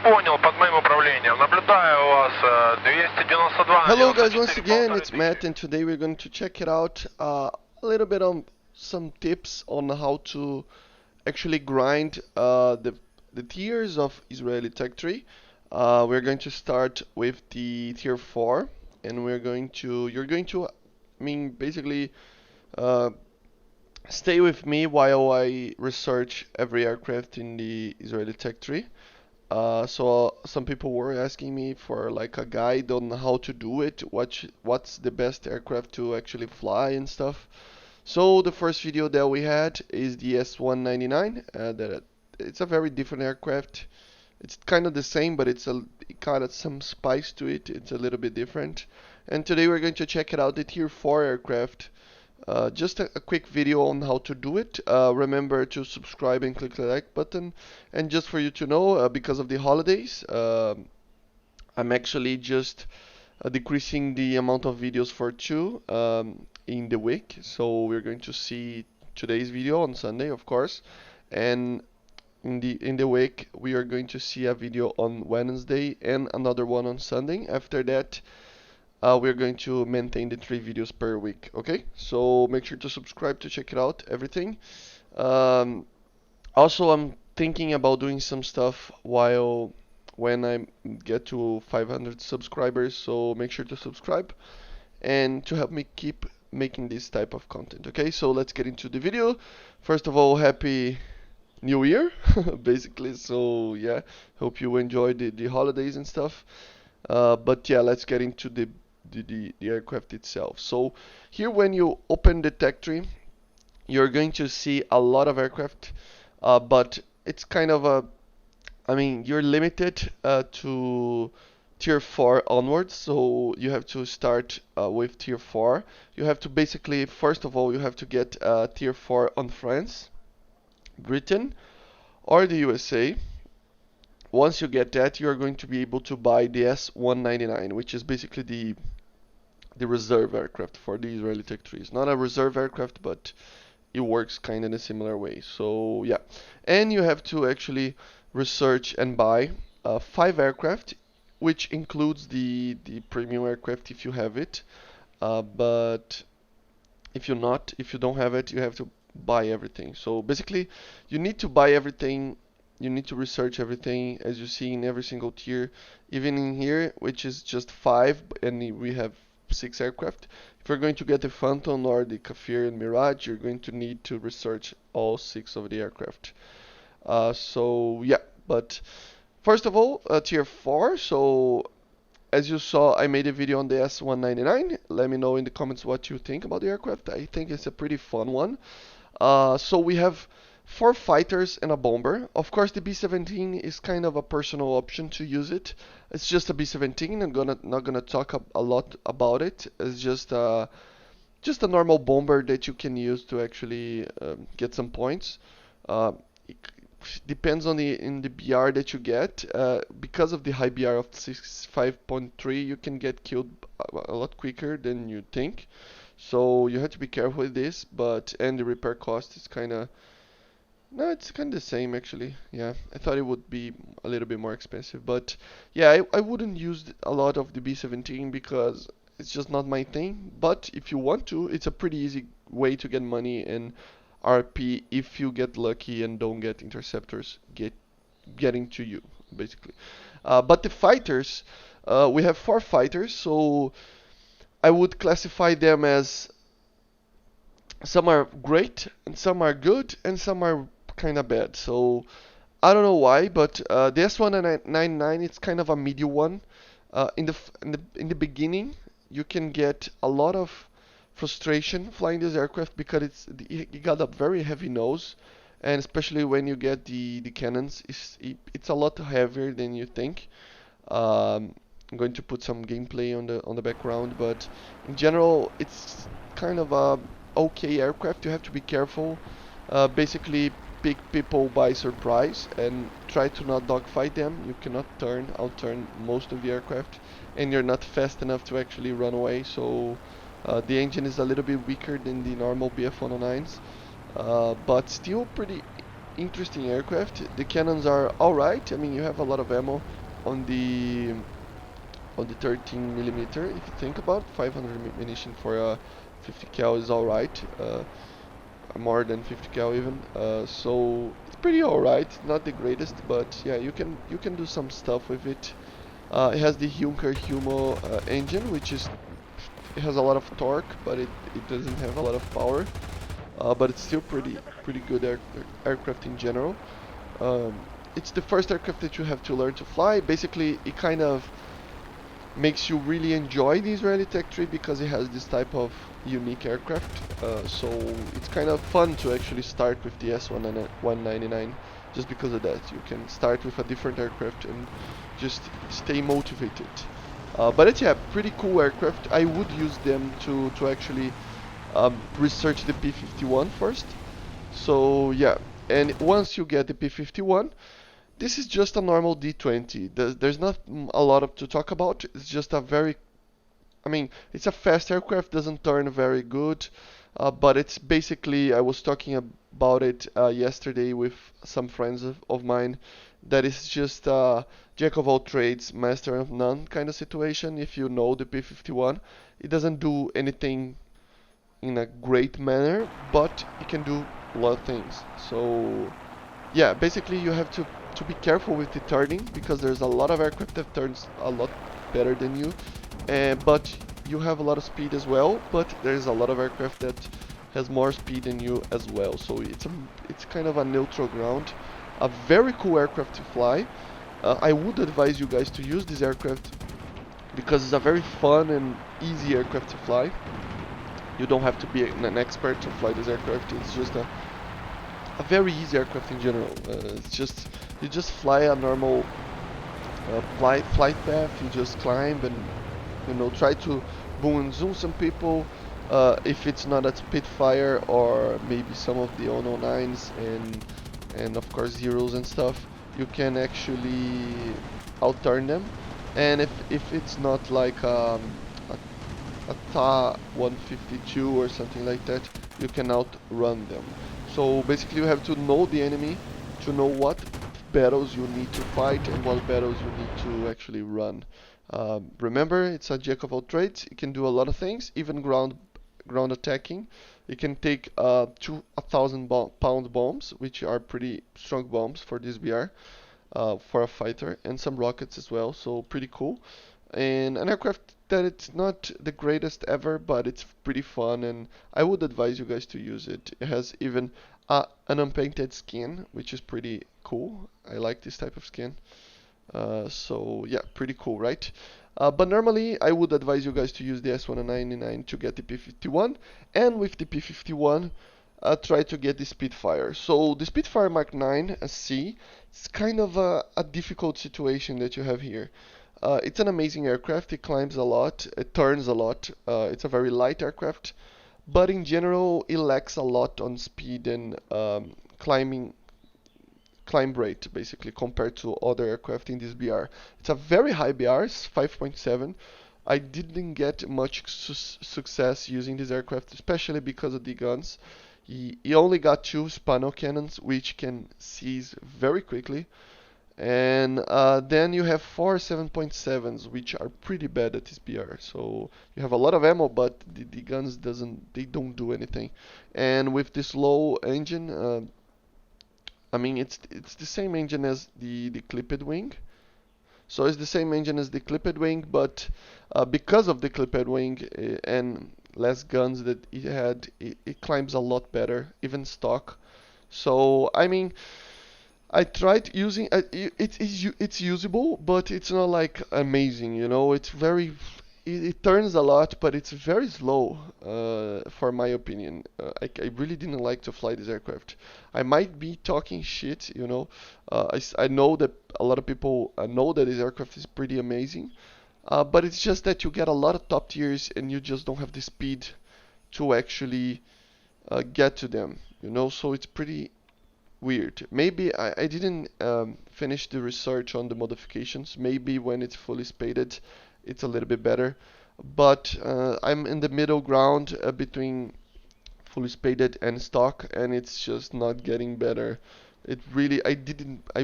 Понял, под моим управлением. Наблюдаю у вас 292. Hello guys, once again it's Matt, and today we're going to check it out a little bit on some tips on how to actually grind the tiers of Israeli Tech Tree. We're going to start with the tier 4, and you're going to, basically uh, stay with me while I research every aircraft in the Israeli Tech Tree. So some people were asking me for like a guide on how to do it, what's the best aircraft to actually fly and stuff. So the first video that we had is the S199. It's a very different aircraft. It's kind of the same, but it got some spice to it. It's a little bit different. And today we're going to check it out, the Tier 4 aircraft. Just a quick video on how to do it. Remember to subscribe and click the like button. And just for you to know, because of the holidays, I'm actually just decreasing the amount of videos for two in the week. So we're going to see today's video on Sunday, of course, and in the week we are going to see a video on Wednesday and another one on Sunday. After that, we're going to maintain the 3 videos per week. Okay, so make sure to subscribe to check it out, everything. Um, Also, I'm thinking about doing some stuff when I get to 500 subscribers, so make sure to subscribe and to help me keep making this type of content. Okay, so let's get into the video. First of all, happy New Year, basically. So yeah, hope you enjoyed the holidays and stuff. But yeah, let's get into the aircraft itself. So here, when you open the tech tree, you're going to see a lot of aircraft, but it's kind of you're limited to tier 4 onwards, so you have to start with tier 4. You have to basically, first of all, you have to get tier 4 on France, Britain, or the USA. Once you get that, you are going to be able to buy the S199, which is basically the reserve aircraft for the Israeli Tech Tree. It's not a reserve aircraft, but it works kind of in a similar way. So yeah, and you have to actually research and buy 5 aircraft, which includes the premium aircraft if you have it. But if you don't have it, you have to buy everything. So basically, you need to buy everything. You need to research everything, as you see in every single tier, even in here, which is just 5, and we have 6 aircraft. If you're going to get the Phantom or the Kafir and Mirage, you're going to need to research all 6 of the aircraft. So yeah, but first of all, tier 4. So as you saw, I made a video on the S199. Let me know in the comments what you think about the aircraft. I think it's a pretty fun one. So we have 4 fighters and a bomber. Of course, the B-17 is kind of a personal option to use it. It's just a B-17. I'm not gonna talk a lot about it. It's just a normal bomber that you can use to actually get some points. It depends on the BR that you get. Because of the high BR of 5.3, you can get killed a lot quicker than you think. So you have to be careful with this, and the repair cost is kind of, no, it's kind of the same actually. Yeah, I thought it would be a little bit more expensive, but yeah, I wouldn't use a lot of the B-17 because it's just not my thing. But if you want to, it's a pretty easy way to get money in RP if you get lucky and don't get interceptors getting to you, basically. But the fighters, we have 4 fighters, so I would classify them as some are great and some are good and some are kind of bad. So I don't know why, but the S199, it's kind of a medium one. In the beginning, you can get a lot of frustration flying this aircraft because it got a very heavy nose, and especially when you get the cannons, it's a lot heavier than you think. I'm going to put some gameplay on the background, but in general, it's kind of a okay aircraft. You have to be careful. Basically, pick people by surprise and try to not dogfight them. You cannot outturn most of the aircraft, and you're not fast enough to actually run away. So the engine is a little bit weaker than the normal BF-109s, but still interesting aircraft. The cannons are alright. I mean, you have a lot of ammo on the 13 millimeter. If you think about 500 ammunition for a 50 cal is alright. More than 50 cal even. So it's pretty alright. Not the greatest, but yeah, you can do some stuff with it. It has the Junker Humo engine, which is it has a lot of torque, but it doesn't have a lot of power. But it's still pretty good aircraft in general. Um, it's the first aircraft that you have to learn to fly. Basically, it kind of makes you really enjoy the Israeli Tech tree because it has this type of unique aircraft. So it's kind of fun to actually start with the S199 just because of that. You can start with a different aircraft and just stay motivated. But it's yeah, pretty cool aircraft. I would use them to actually research the P51 first. So yeah, and once you get the P51, this is just a normal D20. There's not a lot to talk about. It's just a very, I mean, it's a fast aircraft, doesn't turn very good, but it's basically, I was talking about it yesterday with some friends of mine, that is just a jack of all trades, master of none kind of situation. If you know the P51, it doesn't do anything in a great manner, but it can do a lot of things. So yeah, basically you have to be careful with the turning because there's a lot of aircraft that turns a lot better than you, but you have a lot of speed as well. But there's a lot of aircraft that has more speed than you as well. So it's kind of a neutral ground. A very cool aircraft to fly. I would advise you guys to use this aircraft because it's a very fun and easy aircraft to fly. You don't have to be an expert to fly this aircraft. It's just a very easy aircraft in general. It's just you just fly a normal flight path. You just climb and try to boom and zoom some people. If it's not a Spitfire or maybe some of the 009s and of course zeros and stuff, you can actually outturn them. And if it's not like a TA 152 or something like that, you can outrun them. So basically you have to know the enemy to know what battles you need to fight and what battles you need to actually run. Remember, it's a jack of all trades. It can do a lot of things, even ground attacking. It can take 1,000-pound bombs, which are pretty strong bombs for this BR, for a fighter, and some rockets as well. So pretty cool. And an aircraft that it's not the greatest ever, but it's pretty fun, and I would advise you guys to use it. It has even an unpainted skin, which is pretty cool. I like this type of skin. So yeah, pretty cool, right? But normally I would advise you guys to use the S199 to get the P51, and with the P51 try to get the Spitfire. So the Spitfire Mk9c, it's kind of a difficult situation that you have here. It's an amazing aircraft. It climbs a lot, it turns a lot. It's a very light aircraft, but in general it lacks a lot on speed and climb rate, basically, compared to other aircraft in this BR. It's a very high BR, it's 5.7. I didn't get much success using this aircraft, especially because of the guns. He only got 2 Spano cannons, which can seize very quickly. And then you have 4 7.7s, which are pretty bad at this BR. So you have a lot of ammo, but the guns don't do anything. And with this low engine, I mean it's the same engine as the clipped wing. So it's the same engine as the clipped wing, but because of the clipped wing and less guns that it had, it climbs a lot better, even stock. So I mean, I tried using it's usable, but it's not like amazing, It's very it turns a lot, but it's very slow, for my opinion. I really didn't like to fly this aircraft. I might be talking shit, I know that a lot of people know that this aircraft is pretty amazing, but it's just that you get a lot of top tiers and you just don't have the speed to actually get to them, So it's pretty weird. Maybe I didn't finish the research on the modifications. Maybe when it's fully spaded, it's a little bit better. But I'm in the middle ground between fully spaded and stock, and it's just not getting better It really, I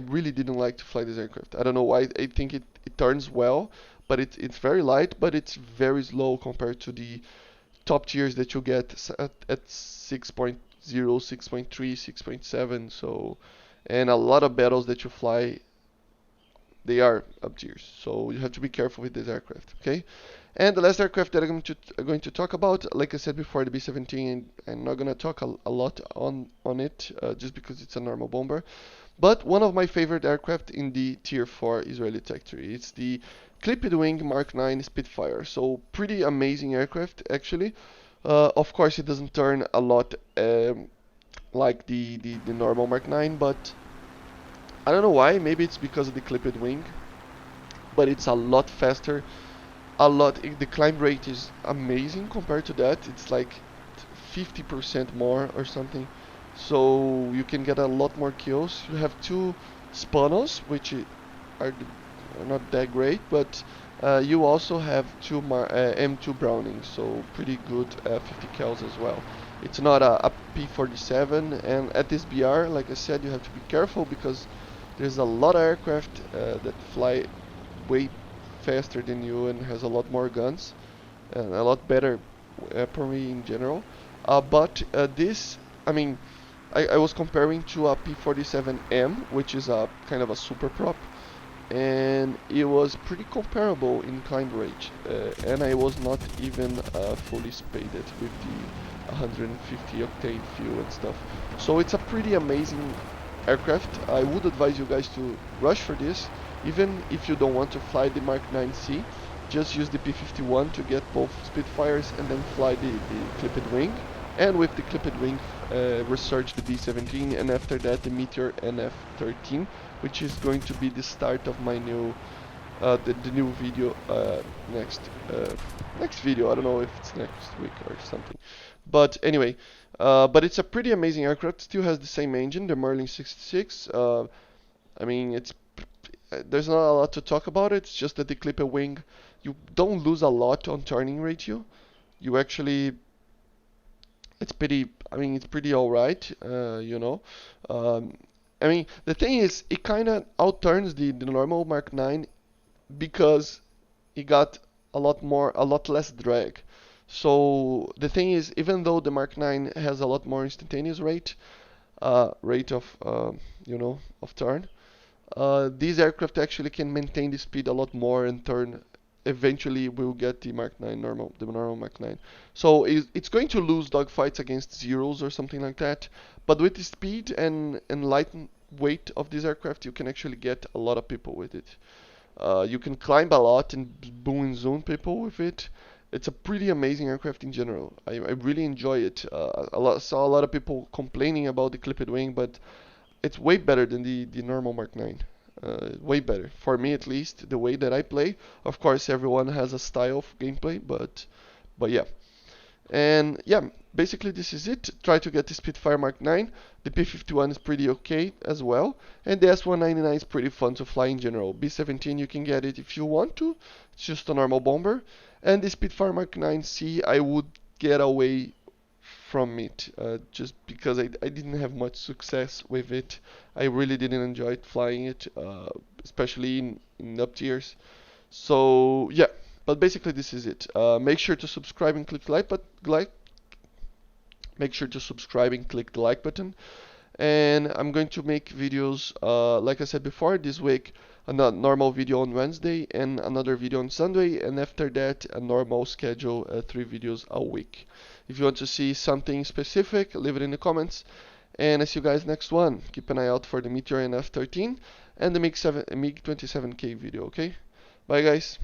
really didn't like to fly this aircraft. I don't know why. I think it turns well, but it's very light, but it's very slow compared to the top tiers that you get at 6.0, 6.3, 6.7. So, and a lot of battles that you fly, they are up tiers. So you have to be careful with this aircraft, okay? And the last aircraft that I'm going to talk about, like I said before, the B-17, I'm not going to talk a lot on it, just because it's a normal bomber. But one of my favorite aircraft in the Tier 4 Israeli Tech Tree, it's the clipped wing Mk9 Spitfire. So pretty amazing aircraft, actually. Of course, it doesn't turn a lot like the normal Mk9, but I don't know why. Maybe it's because of the clipped wing, but it's a lot faster. The climb rate is amazing compared to that. It's like 50% more or something. So you can get a lot more kills. You have two Spanos, which are not that great, but you also have two M2 Brownings, so pretty good 50 cals as well. It's not a P-47, and at this BR, like I said, you have to be careful because there's a lot of aircraft that fly way faster than you and has a lot more guns and a lot better weaponry in general. But this, I mean, I was comparing to a P-47M, which is a kind of a super prop, and it was pretty comparable in climb rate, and I was not even fully spaded with the 150 octane fuel and stuff. So it's a pretty amazing aircraft. I would advise you guys to rush for this, even if you don't want to fly the Mk9c. Just use the P-51 to get both Spitfires and then fly the clipped wing. And with the clipped wing, research the B-17, and after that the Meteor NF-13, which is going to be the start of my new, the new video next video. I don't know if it's next week or something, but anyway, but it's a pretty amazing aircraft. Still has the same engine, the Merlin 66. I mean, there's not a lot to talk about it. It's just that the clipped wing, you don't lose a lot on turning ratio. You actually, it's pretty, I mean, it's pretty alright, you know. I mean, the thing is, it kind of outturns the normal Mk9 because it got a lot less drag. So the thing is, even though the Mk9 has a lot more instantaneous rate of you know, of turn, these aircraft actually can maintain the speed a lot more and turn. Eventually, we'll get the Mk9 the normal Mk9. So it's going to lose dogfights against zeros or something like that. But with the speed and light weight of this aircraft, you can actually get a lot of people with it. You can climb a lot and boom and zoom people with it. It's a pretty amazing aircraft in general. I really enjoy it. Saw a lot of people complaining about the clipped wing, but it's way better than the normal Mk9. Way better, for me at least, the way that I play. Of course, everyone has a style of gameplay, but yeah. And yeah, basically this is it. Try to get the Spitfire Mk9. The P-51 is pretty okay as well, and the S-199 is pretty fun to fly in general. B-17 you can get it if you want to. It's just a normal bomber. And the Spitfire Mk9c, I would get away from it, just because I didn't have much success with it. I really didn't enjoy flying it, especially in up tiers. So yeah, but basically this is it. Make sure to subscribe and click the make sure to subscribe and click the like button. And I'm going to make videos, like I said before, this week a normal video on Wednesday and another video on Sunday, and after that a normal schedule, 3 videos a week. If you want to see something specific, leave it in the comments, and I see you guys next one. Keep an eye out for the Meteor NF-13 and the MiG-27K video, okay? Bye guys.